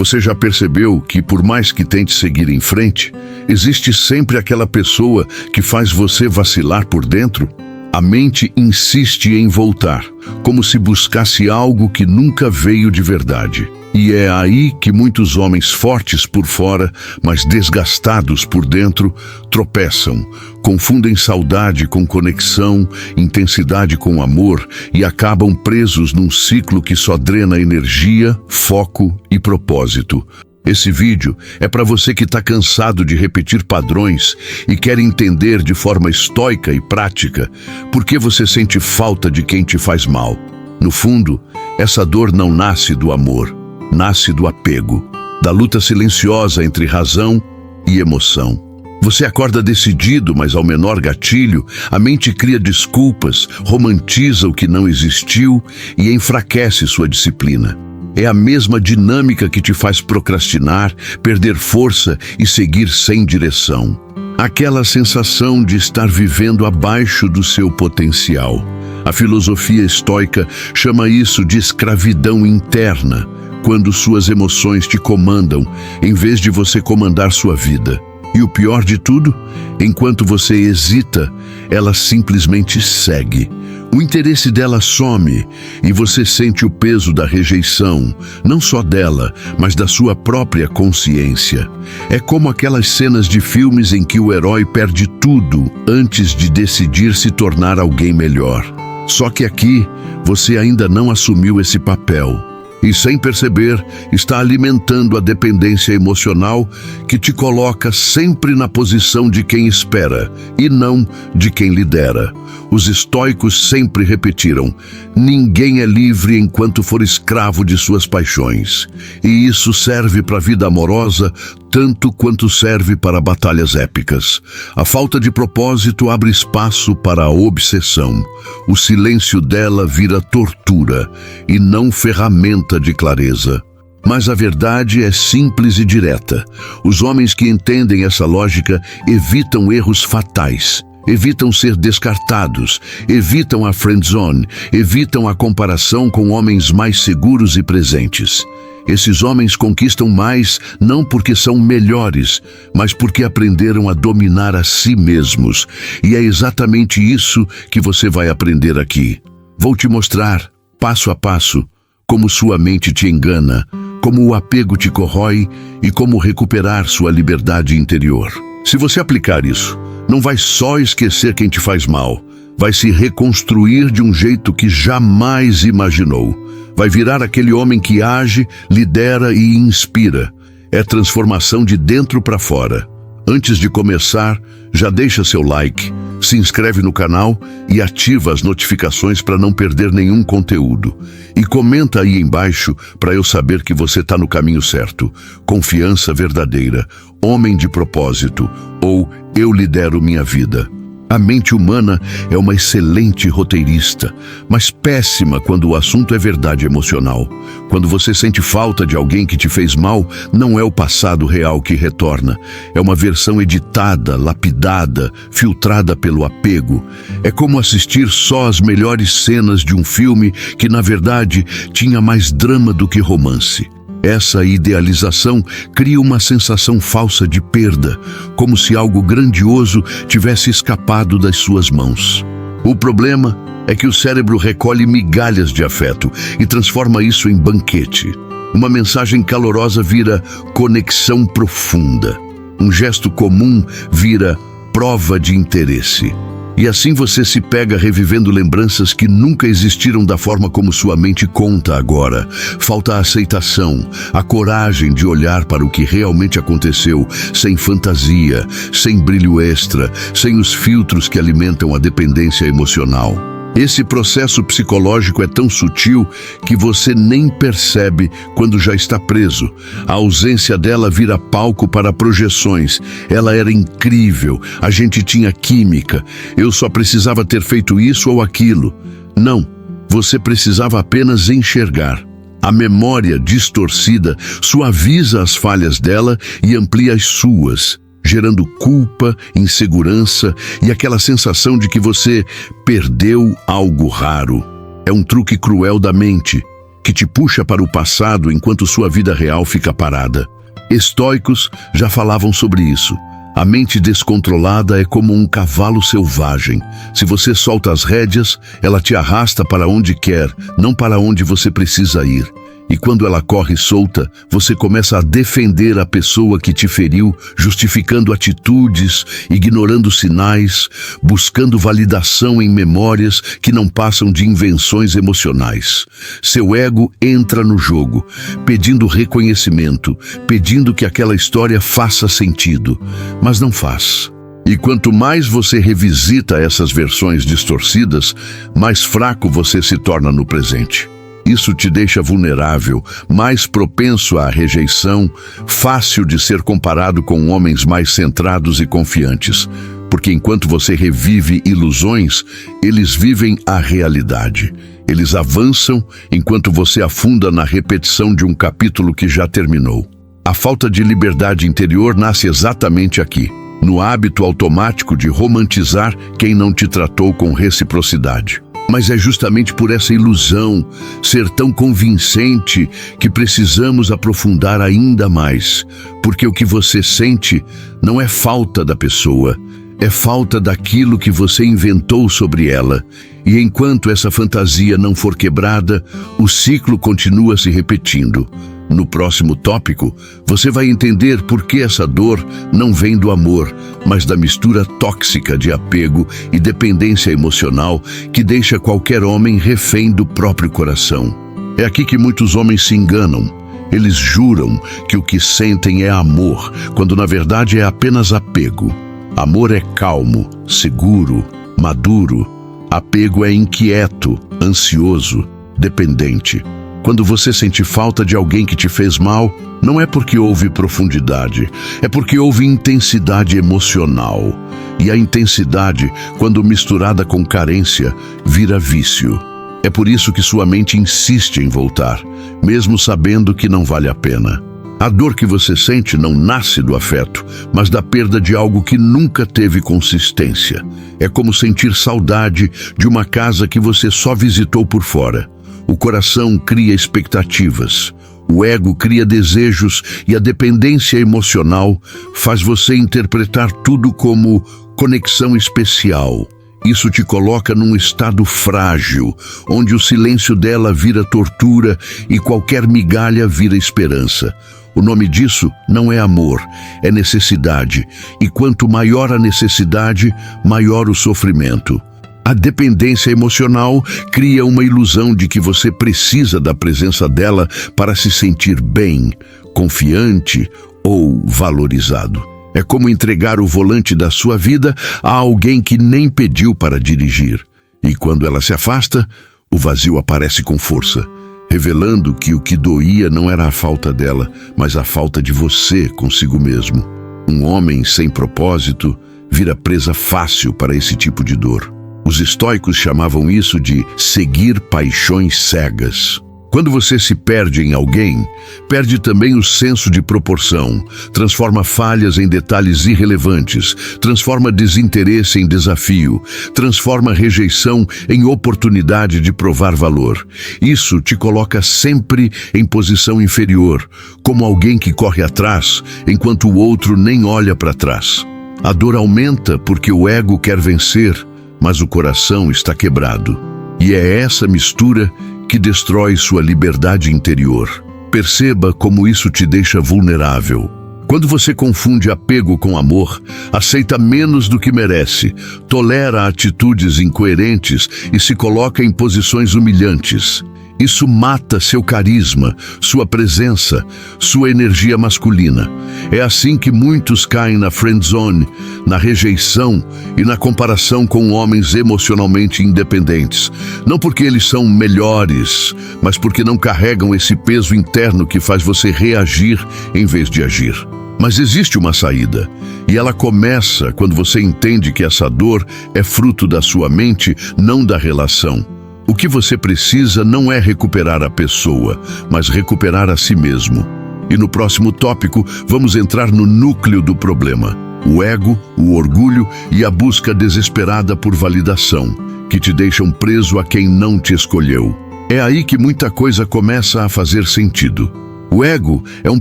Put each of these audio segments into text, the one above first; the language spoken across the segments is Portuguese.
Você já percebeu que, por mais que tente seguir em frente, existe sempre aquela pessoa que faz você vacilar por dentro? A mente insiste em voltar, como se buscasse algo que nunca veio de verdade. E é aí que muitos homens fortes por fora, mas desgastados por dentro, tropeçam, confundem saudade com conexão, intensidade com amor e acabam presos num ciclo que só drena energia, foco e propósito. Esse vídeo é para você que está cansado de repetir padrões e quer entender de forma estoica e prática por que você sente falta de quem te faz mal. No fundo, essa dor não nasce do amor, nasce do apego, da luta silenciosa entre razão e emoção. Você acorda decidido, mas ao menor gatilho, a mente cria desculpas, romantiza o que não existiu e enfraquece sua disciplina. É a mesma dinâmica que te faz procrastinar, perder força e seguir sem direção. Aquela sensação de estar vivendo abaixo do seu potencial. A filosofia estoica chama isso de escravidão interna, quando suas emoções te comandam, em vez de você comandar sua vida. E o pior de tudo, enquanto você hesita, ela simplesmente segue. O interesse dela some e você sente o peso da rejeição, não só dela, mas da sua própria consciência. É como aquelas cenas de filmes em que o herói perde tudo antes de decidir se tornar alguém melhor. Só que aqui, você ainda não assumiu esse papel. E sem perceber, está alimentando a dependência emocional que te coloca sempre na posição de quem espera e não de quem lidera. Os estoicos sempre repetiram: ninguém é livre enquanto for escravo de suas paixões. E isso serve para a vida amorosa tanto quanto serve para batalhas épicas. A falta de propósito abre espaço para a obsessão. O silêncio dela vira tortura e não ferramenta de clareza. Mas a verdade é simples e direta. Os homens que entendem essa lógica evitam erros fatais. Evitam ser descartados, evitam a friendzone, evitam a comparação com homens mais seguros e presentes. Esses homens conquistam mais não porque são melhores, mas porque aprenderam a dominar a si mesmos. E é exatamente isso que você vai aprender aqui. Vou te mostrar, passo a passo, como sua mente te engana, como o apego te corrói e como recuperar sua liberdade interior. Se você aplicar isso, não vai só esquecer quem te faz mal, vai se reconstruir de um jeito que jamais imaginou. Vai virar aquele homem que age, lidera e inspira. É transformação de dentro para fora. Antes de começar, já deixa seu like, se inscreve no canal e ativa as notificações para não perder nenhum conteúdo. E comenta aí embaixo para eu saber que você está no caminho certo. Confiança verdadeira, homem de propósito ou eu lidero minha vida. A mente humana é uma excelente roteirista, mas péssima quando o assunto é verdade emocional. Quando você sente falta de alguém que te fez mal, não é o passado real que retorna. É uma versão editada, lapidada, filtrada pelo apego. É como assistir só as melhores cenas de um filme que, na verdade, tinha mais drama do que romance. Essa idealização cria uma sensação falsa de perda, como se algo grandioso tivesse escapado das suas mãos. O problema é que o cérebro recolhe migalhas de afeto e transforma isso em banquete. Uma mensagem calorosa vira conexão profunda. Um gesto comum vira prova de interesse. E assim você se pega revivendo lembranças que nunca existiram da forma como sua mente conta agora. Falta a aceitação, a coragem de olhar para o que realmente aconteceu, sem fantasia, sem brilho extra, sem os filtros que alimentam a dependência emocional. Esse processo psicológico é tão sutil que você nem percebe quando já está preso. A ausência dela vira palco para projeções. Ela era incrível, a gente tinha química, eu só precisava ter feito isso ou aquilo. Não, você precisava apenas enxergar. A memória distorcida suaviza as falhas dela e amplia as suas, gerando culpa, insegurança e aquela sensação de que você perdeu algo raro. É um truque cruel da mente, que te puxa para o passado enquanto sua vida real fica parada. Estoicos já falavam sobre isso. A mente descontrolada é como um cavalo selvagem. Se você solta as rédeas, ela te arrasta para onde quer, não para onde você precisa ir. E quando ela corre solta, você começa a defender a pessoa que te feriu, justificando atitudes, ignorando sinais, buscando validação em memórias que não passam de invenções emocionais. Seu ego entra no jogo, pedindo reconhecimento, pedindo que aquela história faça sentido, mas não faz. E quanto mais você revisita essas versões distorcidas, mais fraco você se torna no presente. Isso te deixa vulnerável, mais propenso à rejeição, fácil de ser comparado com homens mais centrados e confiantes. Porque enquanto você revive ilusões, eles vivem a realidade. Eles avançam enquanto você afunda na repetição de um capítulo que já terminou. A falta de liberdade interior nasce exatamente aqui, no hábito automático de romantizar quem não te tratou com reciprocidade. Mas é justamente por essa ilusão ser tão convincente que precisamos aprofundar ainda mais, porque o que você sente não é falta da pessoa, é falta daquilo que você inventou sobre ela. E enquanto essa fantasia não for quebrada, o ciclo continua se repetindo. No próximo tópico, você vai entender por que essa dor não vem do amor, mas da mistura tóxica de apego e dependência emocional que deixa qualquer homem refém do próprio coração. É aqui que muitos homens se enganam. Eles juram que o que sentem é amor, quando na verdade é apenas apego. Amor é calmo, seguro, maduro. Apego é inquieto, ansioso, dependente. Quando você sente falta de alguém que te fez mal, não é porque houve profundidade, é porque houve intensidade emocional. E a intensidade, quando misturada com carência, vira vício. É por isso que sua mente insiste em voltar, mesmo sabendo que não vale a pena. A dor que você sente não nasce do afeto, mas da perda de algo que nunca teve consistência. É como sentir saudade de uma casa que você só visitou por fora. O coração cria expectativas, o ego cria desejos e a dependência emocional faz você interpretar tudo como conexão especial. Isso te coloca num estado frágil, onde o silêncio dela vira tortura e qualquer migalha vira esperança. O nome disso não é amor, é necessidade. E quanto maior a necessidade, maior o sofrimento. A dependência emocional cria uma ilusão de que você precisa da presença dela para se sentir bem, confiante ou valorizado. É como entregar o volante da sua vida a alguém que nem pediu para dirigir. E quando ela se afasta, o vazio aparece com força, revelando que o que doía não era a falta dela, mas a falta de você consigo mesmo. Um homem sem propósito vira presa fácil para esse tipo de dor. Os estoicos chamavam isso de seguir paixões cegas. Quando você se perde em alguém, perde também o senso de proporção, transforma falhas em detalhes irrelevantes, transforma desinteresse em desafio, transforma rejeição em oportunidade de provar valor. Isso te coloca sempre em posição inferior, como alguém que corre atrás, enquanto o outro nem olha para trás. A dor aumenta porque o ego quer vencer, mas o coração está quebrado. E é essa mistura que destrói sua liberdade interior. Perceba como isso te deixa vulnerável. Quando você confunde apego com amor, aceita menos do que merece, tolera atitudes incoerentes e se coloca em posições humilhantes. Isso mata seu carisma, sua presença, sua energia masculina. É assim que muitos caem na friendzone, na rejeição e na comparação com homens emocionalmente independentes. Não porque eles são melhores, mas porque não carregam esse peso interno que faz você reagir em vez de agir. Mas existe uma saída, e ela começa quando você entende que essa dor é fruto da sua mente, não da relação. O que você precisa não é recuperar a pessoa, mas recuperar a si mesmo. E no próximo tópico, vamos entrar no núcleo do problema: o ego, o orgulho e a busca desesperada por validação, que te deixam preso a quem não te escolheu. É aí que muita coisa começa a fazer sentido. O ego é um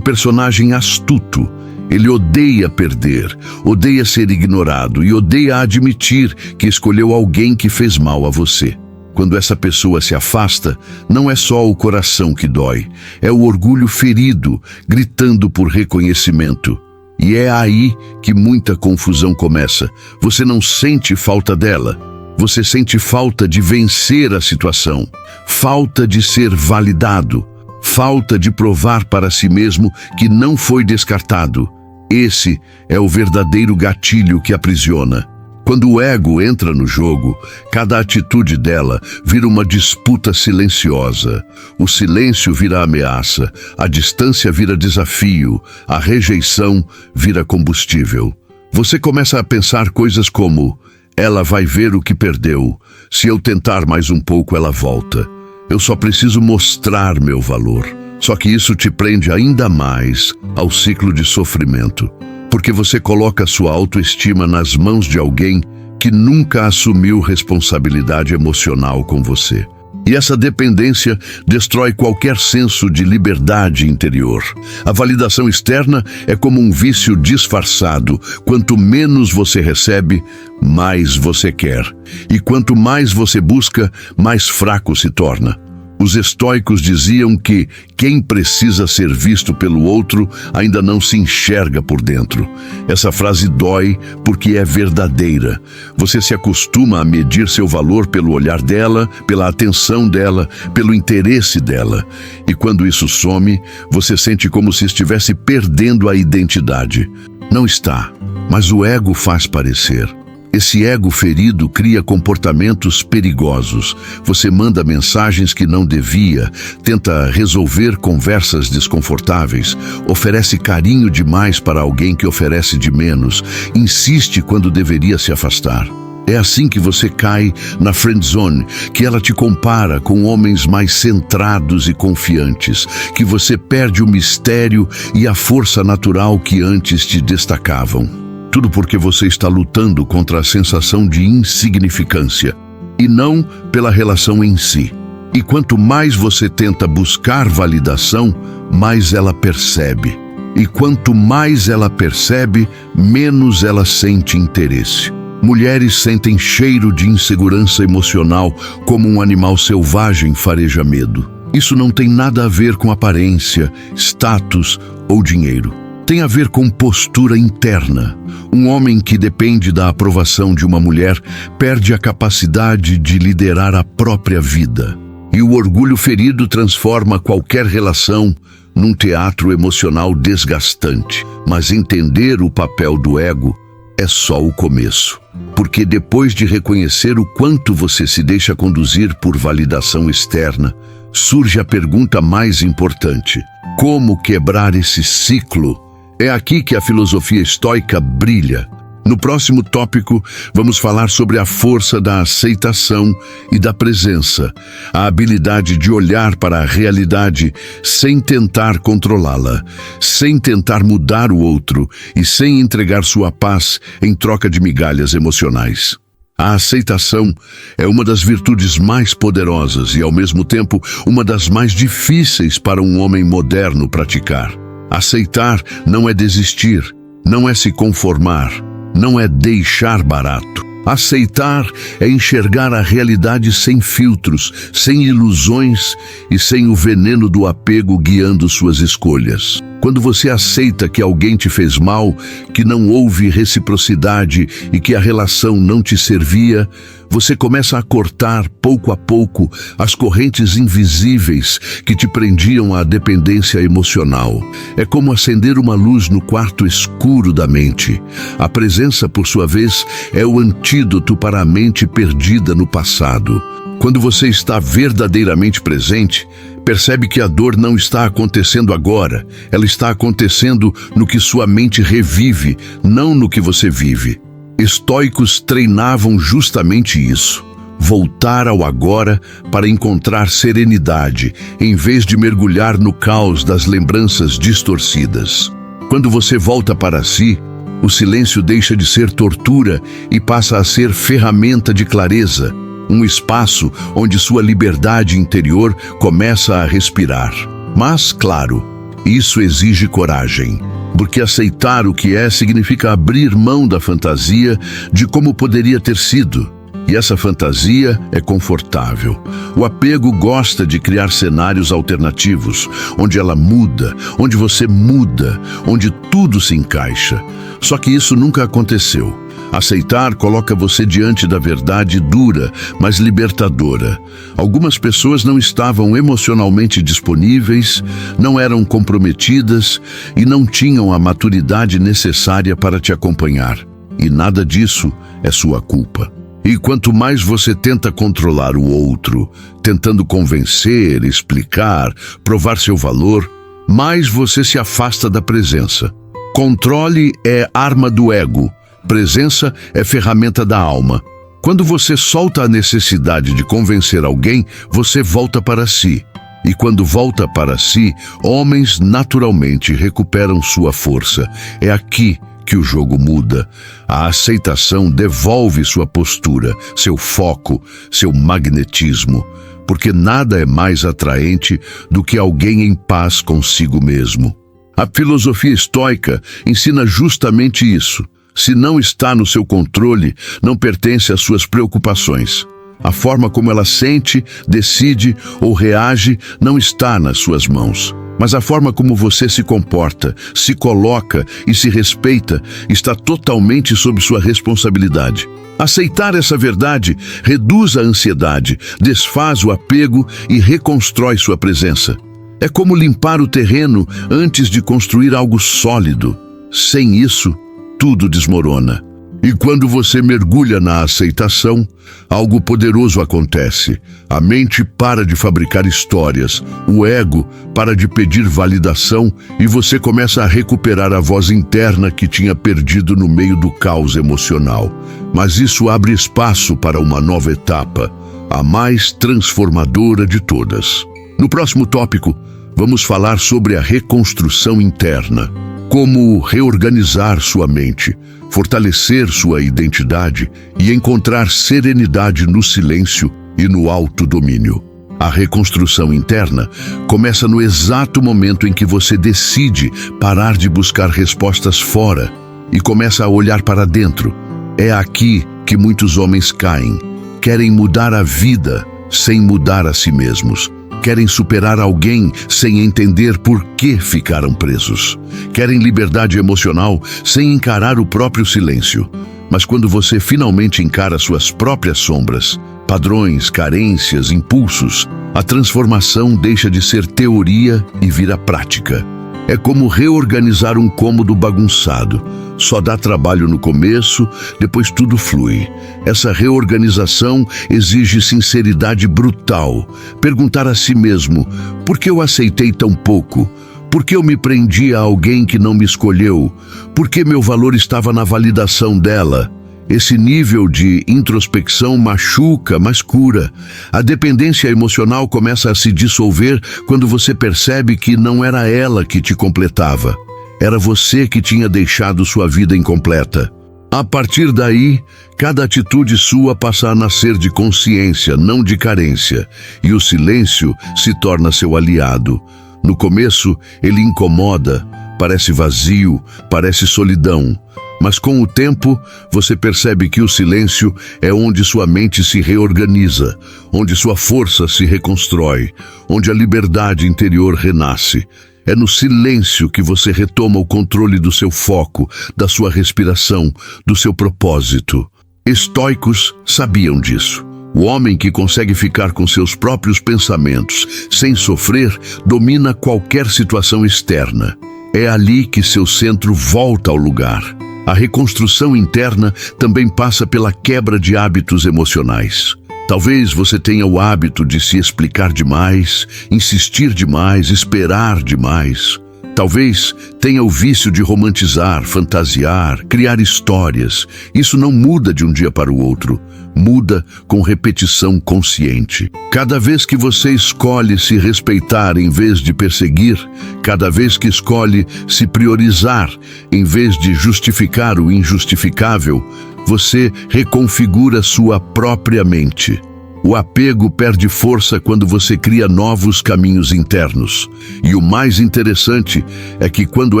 personagem astuto. Ele odeia perder, odeia ser ignorado e odeia admitir que escolheu alguém que fez mal a você. Quando essa pessoa se afasta, não é só o coração que dói, é o orgulho ferido, gritando por reconhecimento. E é aí que muita confusão começa. Você não sente falta dela, você sente falta de vencer a situação, falta de ser validado, falta de provar para si mesmo que não foi descartado. Esse é o verdadeiro gatilho que aprisiona. Quando o ego entra no jogo, cada atitude dela vira uma disputa silenciosa. O silêncio vira ameaça, a distância vira desafio, a rejeição vira combustível. Você começa a pensar coisas como: ela vai ver o que perdeu, se eu tentar mais um pouco ela volta. Eu só preciso mostrar meu valor. Só que isso te prende ainda mais ao ciclo de sofrimento, porque você coloca sua autoestima nas mãos de alguém que nunca assumiu responsabilidade emocional com você. E essa dependência destrói qualquer senso de liberdade interior. A validação externa é como um vício disfarçado. Quanto menos você recebe, mais você quer. E quanto mais você busca, mais fraco se torna. Os estoicos diziam que quem precisa ser visto pelo outro ainda não se enxerga por dentro. Essa frase dói porque é verdadeira. Você se acostuma a medir seu valor pelo olhar dela, pela atenção dela, pelo interesse dela. E quando isso some, você sente como se estivesse perdendo a identidade. Não está, mas o ego faz parecer. Esse ego ferido cria comportamentos perigosos. Você manda mensagens que não devia, tenta resolver conversas desconfortáveis, oferece carinho demais para alguém que oferece de menos, insiste quando deveria se afastar. É assim que você cai na friend zone, que ela te compara com homens mais centrados e confiantes, que você perde o mistério e a força natural que antes te destacavam. Tudo porque você está lutando contra a sensação de insignificância, e não pela relação em si. E quanto mais você tenta buscar validação, mais ela percebe. E quanto mais ela percebe, menos ela sente interesse. Mulheres sentem cheiro de insegurança emocional como um animal selvagem fareja medo. Isso não tem nada a ver com aparência, status ou dinheiro. Tem a ver com postura interna. Um homem que depende da aprovação de uma mulher perde a capacidade de liderar a própria vida. E o orgulho ferido transforma qualquer relação num teatro emocional desgastante. Mas entender o papel do ego é só o começo. Porque depois de reconhecer o quanto você se deixa conduzir por validação externa, surge a pergunta mais importante: como quebrar esse ciclo? É aqui que a filosofia estoica brilha. No próximo tópico, vamos falar sobre a força da aceitação e da presença, a habilidade de olhar para a realidade sem tentar controlá-la, sem tentar mudar o outro e sem entregar sua paz em troca de migalhas emocionais. A aceitação é uma das virtudes mais poderosas e, ao mesmo tempo, uma das mais difíceis para um homem moderno praticar. Aceitar não é desistir, não é se conformar, não é deixar barato. Aceitar é enxergar a realidade sem filtros, sem ilusões e sem o veneno do apego guiando suas escolhas. Quando você aceita que alguém te fez mal, que não houve reciprocidade e que a relação não te servia, você começa a cortar, pouco a pouco, as correntes invisíveis que te prendiam à dependência emocional. É como acender uma luz no quarto escuro da mente. A presença, por sua vez, é o antídoto para a mente perdida no passado. Quando você está verdadeiramente presente, percebe que a dor não está acontecendo agora. Ela está acontecendo no que sua mente revive, não no que você vive. Estoicos treinavam justamente isso. Voltar ao agora para encontrar serenidade, em vez de mergulhar no caos das lembranças distorcidas. Quando você volta para si, o silêncio deixa de ser tortura e passa a ser ferramenta de clareza. um espaço onde sua liberdade interior começa a respirar. Mas, claro, isso exige coragem, porque aceitar o que é significa abrir mão da fantasia de como poderia ter sido. E essa fantasia é confortável. O apego gosta de criar cenários alternativos, onde ela muda, onde você muda, onde tudo se encaixa. Só que isso nunca aconteceu. Aceitar coloca você diante da verdade dura, mas libertadora. Algumas pessoas não estavam emocionalmente disponíveis, não eram comprometidas e não tinham a maturidade necessária para te acompanhar. E nada disso é sua culpa. E quanto mais você tenta controlar o outro, tentando convencer, explicar, provar seu valor, mais você se afasta da presença. Controle é arma do ego, presença é ferramenta da alma. Quando você solta a necessidade de convencer alguém, você volta para si. E quando volta para si, homens naturalmente recuperam sua força. É aqui que o jogo muda. A aceitação devolve sua postura, seu foco, seu magnetismo, porque nada é mais atraente do que alguém em paz consigo mesmo. A filosofia estoica ensina justamente isso. Se não está no seu controle, não pertence às suas preocupações. A forma como ela sente, decide ou reage não está nas suas mãos. Mas a forma como você se comporta, se coloca e se respeita está totalmente sob sua responsabilidade. Aceitar essa verdade reduz a ansiedade, desfaz o apego e reconstrói sua presença. É como limpar o terreno antes de construir algo sólido. Sem isso, tudo desmorona. E quando você mergulha na aceitação, algo poderoso acontece. A mente para de fabricar histórias, o ego para de pedir validação e você começa a recuperar a voz interna que tinha perdido no meio do caos emocional. Mas isso abre espaço para uma nova etapa, a mais transformadora de todas. No próximo tópico, vamos falar sobre a reconstrução interna. Como reorganizar sua mente, fortalecer sua identidade e encontrar serenidade no silêncio e no autodomínio. A reconstrução interna começa no exato momento em que você decide parar de buscar respostas fora e começa a olhar para dentro. É aqui que muitos homens caem. Querem mudar a vida sem mudar a si mesmos. Querem superar alguém sem entender por que ficaram presos. Querem liberdade emocional sem encarar o próprio silêncio. Mas quando você finalmente encara suas próprias sombras, padrões, carências, impulsos, a transformação deixa de ser teoria e vira prática. É como reorganizar um cômodo bagunçado. Só dá trabalho no começo, depois tudo flui. Essa reorganização exige sinceridade brutal. Perguntar a si mesmo, por que eu aceitei tão pouco? Por que eu me prendi a alguém que não me escolheu? Por que meu valor estava na validação dela? Esse nível de introspecção machuca, mas cura. A dependência emocional começa a se dissolver quando você percebe que não era ela que te completava. Era você que tinha deixado sua vida incompleta. A partir daí, cada atitude sua passa a nascer de consciência, não de carência, e o silêncio se torna seu aliado. No começo, ele incomoda, parece vazio, parece solidão. Mas com o tempo, você percebe que o silêncio é onde sua mente se reorganiza, onde sua força se reconstrói, onde a liberdade interior renasce. É no silêncio que você retoma o controle do seu foco, da sua respiração, do seu propósito. Estoicos sabiam disso. O homem que consegue ficar com seus próprios pensamentos, sem sofrer, domina qualquer situação externa. É ali que seu centro volta ao lugar. A reconstrução interna também passa pela quebra de hábitos emocionais. Talvez você tenha o hábito de se explicar demais, insistir demais, esperar demais. Talvez tenha o vício de romantizar, fantasiar, criar histórias. Isso não muda de um dia para o outro. Muda com repetição consciente. Cada vez que você escolhe se respeitar em vez de perseguir, cada vez que escolhe se priorizar em vez de justificar o injustificável, você reconfigura sua própria mente. O apego perde força quando você cria novos caminhos internos. E o mais interessante é que quando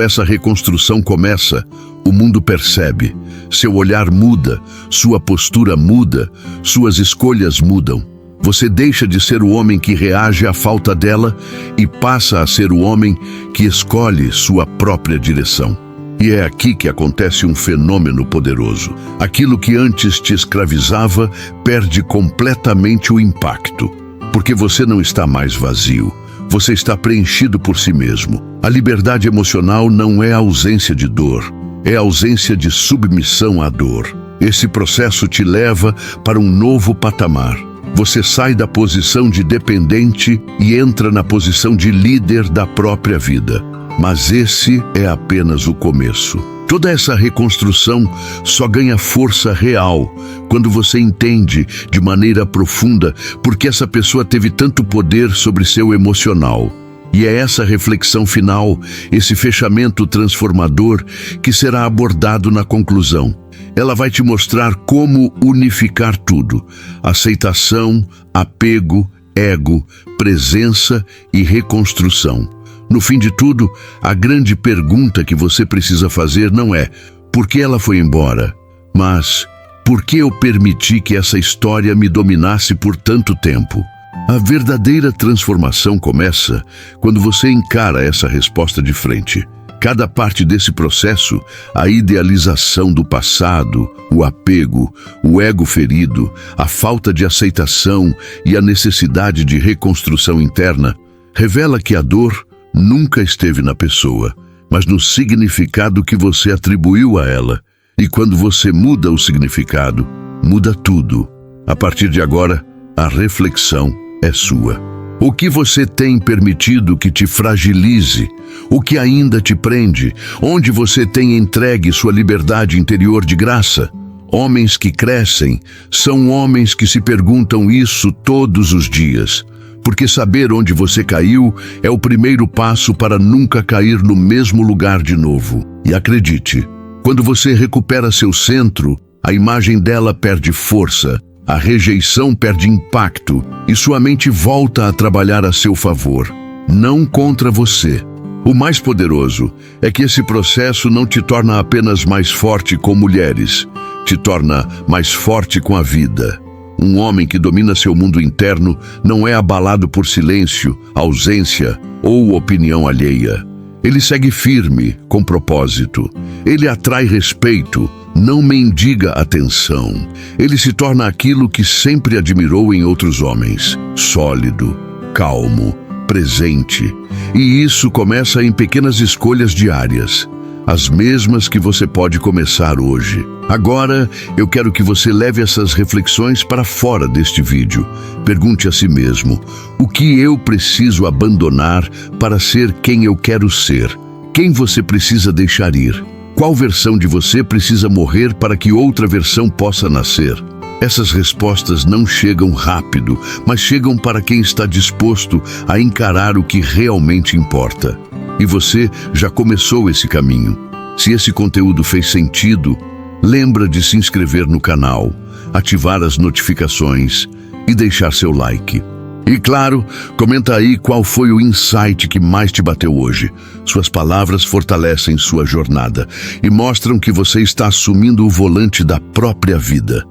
essa reconstrução começa, o mundo percebe. Seu olhar muda, sua postura muda, suas escolhas mudam. Você deixa de ser o homem que reage à falta dela e passa a ser o homem que escolhe sua própria direção. E é aqui que acontece um fenômeno poderoso. Aquilo que antes te escravizava perde completamente o impacto, porque você não está mais vazio. Você está preenchido por si mesmo. A liberdade emocional não é a ausência de dor, é a ausência de submissão à dor. Esse processo te leva para um novo patamar. Você sai da posição de dependente e entra na posição de líder da própria vida. Mas esse é apenas o começo. Toda essa reconstrução só ganha força real quando você entende de maneira profunda por que essa pessoa teve tanto poder sobre seu emocional. E é essa reflexão final, esse fechamento transformador, que será abordado na conclusão. Ela vai te mostrar como unificar tudo: aceitação, apego, ego, presença e reconstrução. No fim de tudo, a grande pergunta que você precisa fazer não é por que ela foi embora, mas por que eu permiti que essa história me dominasse por tanto tempo? A verdadeira transformação começa quando você encara essa resposta de frente. Cada parte desse processo, a idealização do passado, o apego, o ego ferido, a falta de aceitação e a necessidade de reconstrução interna, revela que a dor nunca esteve na pessoa, mas no significado que você atribuiu a ela. E quando você muda o significado, muda tudo. A partir de agora, a reflexão é sua. O que você tem permitido que te fragilize? O que ainda te prende? Onde você tem entregue sua liberdade interior de graça? Homens que crescem são homens que se perguntam isso todos os dias. Porque saber onde você caiu é o primeiro passo para nunca cair no mesmo lugar de novo. E acredite, quando você recupera seu centro, a imagem dela perde força, a rejeição perde impacto e sua mente volta a trabalhar a seu favor, não contra você. O mais poderoso é que esse processo não te torna apenas mais forte com mulheres, te torna mais forte com a vida. Um homem que domina seu mundo interno não é abalado por silêncio, ausência ou opinião alheia. Ele segue firme, com propósito. Ele atrai respeito, não mendiga atenção. Ele se torna aquilo que sempre admirou em outros homens: sólido, calmo, presente. E isso começa em pequenas escolhas diárias, as mesmas que você pode começar hoje. Agora, eu quero que você leve essas reflexões para fora deste vídeo. Pergunte a si mesmo: o que eu preciso abandonar para ser quem eu quero ser? Quem você precisa deixar ir? Qual versão de você precisa morrer para que outra versão possa nascer? Essas respostas não chegam rápido, mas chegam para quem está disposto a encarar o que realmente importa. E você já começou esse caminho. Se esse conteúdo fez sentido, lembra de se inscrever no canal, ativar as notificações e deixar seu like. E claro, comenta aí qual foi o insight que mais te bateu hoje. Suas palavras fortalecem sua jornada e mostram que você está assumindo o volante da própria vida.